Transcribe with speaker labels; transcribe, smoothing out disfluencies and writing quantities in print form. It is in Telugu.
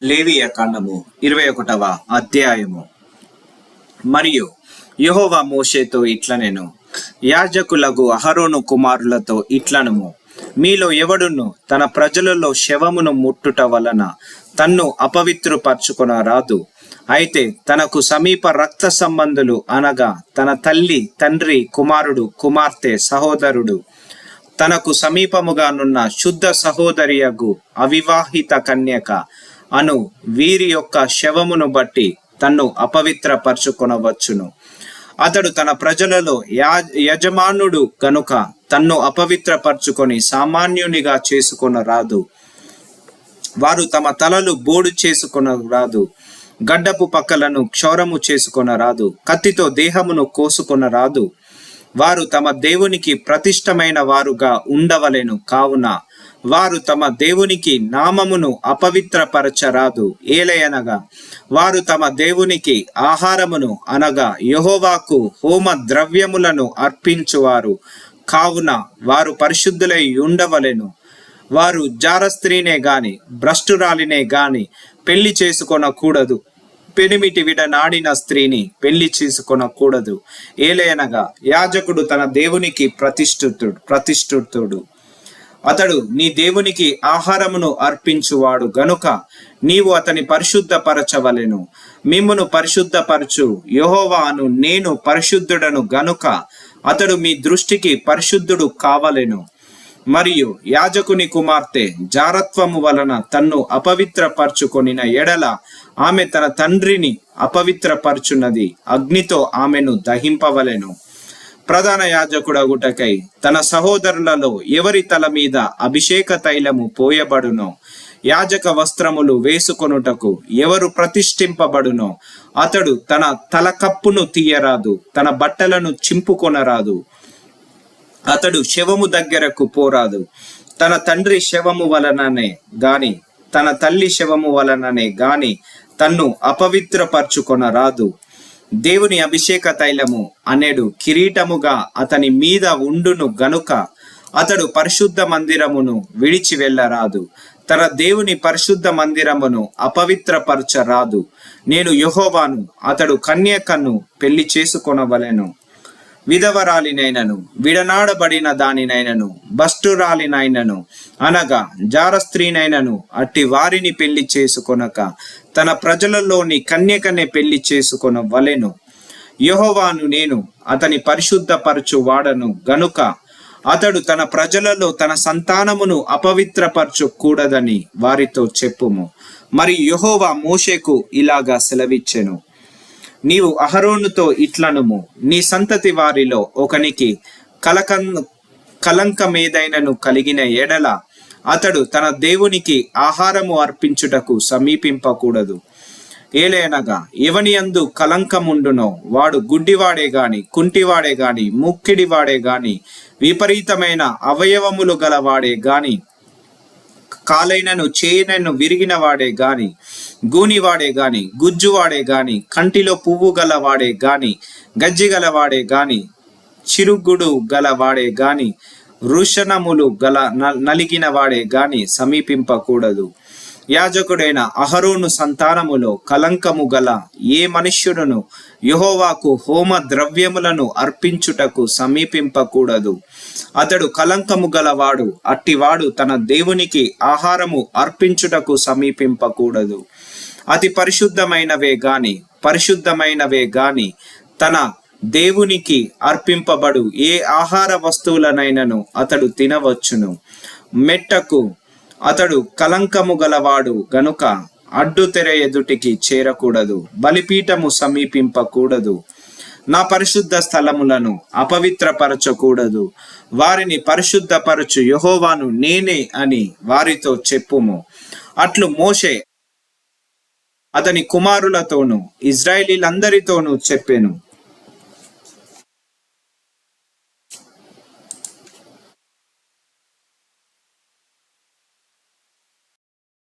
Speaker 1: లేవియ కాండము 21వ అధ్యాయము. మరియు యెహోవా మోషేతో ఇట్లనెను, యాజకులగు అహరోను కుమారులతో ఇట్లనుము, మీలో ఎవడును తన ప్రజలలో శవమును ముట్టుట వలన తన్ను అపవిత్రుపరచుకొన రాదు. అయితే తనకు సమీప రక్త సంబంధులు అనగా తన తల్లి, తండ్రి, కుమారుడు, కుమార్తె, సహోదరుడు, తనకు సమీపముగానున్న శుద్ధ సహోదరియగు అవివాహిత కన్యక అను వీరి యొక్క శవమును బట్టి తన్ను అపవిత్రపరచుకొనవచ్చును. అతడు తన ప్రజలలో యజమానుడు గనుక తన్ను అపవిత్రపరచుకొని సామాన్యునిగా చేసుకొనరాదు. వారు తమ తలలు బోడు చేసుకొనరాదు, గడ్డపు పక్కలను క్షౌరము చేసుకొనరాదు, కత్తితో దేహమును కోసుకొనరాదు. వారు తమ దేవునికి ప్రతిష్టమైన వారుగా ఉండవలెను. కావున వారు తమ దేవునికి నామమును అపవిత్రపరచరాదు. ఏలయనగా వారు తమ దేవునికి ఆహారమును అనగా యెహోవాకు హోమ ద్రవ్యములను అర్పించువారు. కావున వారు పరిశుద్ధులై ఉండవలెను. వారు జారస్త్రీనే గాని భ్రష్టురాలినే గాని పెళ్లి చేసుకొనకూడదు. పెనిమిటి విడనాడిన స్త్రీని పెళ్లి చేసుకొనకూడదు. ఏలయనగా యాజకుడు తన దేవునికి ప్రతిష్ఠితుడు. అతడు నీ దేవునికి ఆహారమును అర్పించువాడు గనుక నీవు అతని పరిశుద్ధపరచవలెను. మిమ్మును పరిశుద్ధపరచు యెహోవా అను నేను పరిశుద్ధుడను గనుక అతడు మీ దృష్టికి పరిశుద్ధుడు కావలెను. మరియు యాజకుని కుమార్తె జారత్వము వలన తన్ను అపవిత్రపరచుకొనిన ఎడల ఆమె తన తండ్రిని అపవిత్రపరచున్నది. అగ్నితో ఆమెను దహింపవలెను. ప్రధాన యాజకుడగుటకై తన సహోదరులలో ఎవరి తల మీద అభిషేక తైలము పోయబడునో, యాజక వస్త్రములు వేసుకొనుటకు ఎవరు ప్రతిష్ఠింపబడునో అతడు తన తలకప్పును తీయరాదు, తన బట్టలను చింపుకొనరాదు. అతడు శవము దగ్గరకు పోరాదు. తన తండ్రి శవము వలననే గాని తన తల్లి శవము వలననే గాని తన్ను అపవిత్రపరచుకొనరాదు. దేవుని అభిషేక తైలము అనేడు కిరీటముగా అతని మీద ఉండును గనుక అతడు పరిశుద్ధ మందిరమును విడిచి వెళ్ళరాదు. తన దేవుని పరిశుద్ధ మందిరమును అపవిత్రపరచరాదు. నేను యెహోవాను. అతడు కన్యకను పెళ్లి చేసుకొనవలెను. విధవరాలినైనను, విడనాడబడిన దానినైనను, భ్రష్టురాలినైనను అనగా జారస్త్రీనైనను అట్టి వారిని పెళ్లి చేసుకొనక తన ప్రజలలోని కన్యకనే పెళ్లి చేసుకొనవలెను. యెహోవాను నేను అతని పరిశుద్ధపరచు వాడను గనుక అతడు తన ప్రజలలో తన సంతానమును అపవిత్రపరచకూడదని వారితో చెప్పుము. మరి యెహోవా మోషేకు ఇలాగా సెలవిచ్చెను, నీవు అహరోనుతో ఇట్లనుము, నీ సంతతి వారిలో ఒకనికి కలంకమేదైనను కలిగిన ఎడల అతడు తన దేవునికి ఆహారము అర్పించుటకు సమీపింపకూడదు. ఏలయనగా ఎవని యందు కలంకముండునో వాడు గుడ్డివాడే గాని, కుంటివాడే గాని, ముక్కిడివాడే గాని, విపరీతమైన అవయవములు గలవాడే గాని, కాలైనను చేయనను విరిగిన వాడే గాని, గూనివాడే గాని, గుజ్జువాడే గాని, కంటిలో పువ్వు గలవాడే గాని, గజ్జి గలవాడే గాని, చిరుగుడు గలవాడే గాని, వృషణములు గల నలిగిన వాడే గాని సమీపింపకూడదు. యాజకుడైన అహరోను సంతానములో కలంకము గల ఏ మనుష్యుడును యెహోవాకు హోమ ద్రవ్యములను అర్పించుటకు సమీపింపకూడదు. అతడు కలంకము గలవాడు. అట్టివాడు తన దేవునికి ఆహారము అర్పించుటకు సమీపింపకూడదు. అతి పరిశుద్ధమైనవే గాని తన దేవునికి అర్పింపబడు ఏ ఆహార వస్తువులనైనను అతడు తినవచ్చును. మెట్టకు అతడు కలంకము గలవాడు గనుక అడ్డు తెర ఎదుటికి చేరకూడదు, బలిపీఠము సమీపింపకూడదు. నా పరిశుద్ధ స్థలములను అపవిత్రపరచకూడదు. వారిని పరిశుద్ధపరచు యెహోవాను నేనే అని వారితో చెప్పుము. అట్లు మోషే అతని కుమారులతోనూ ఇశ్రాయేలీలందరితోనూ చెప్పెను.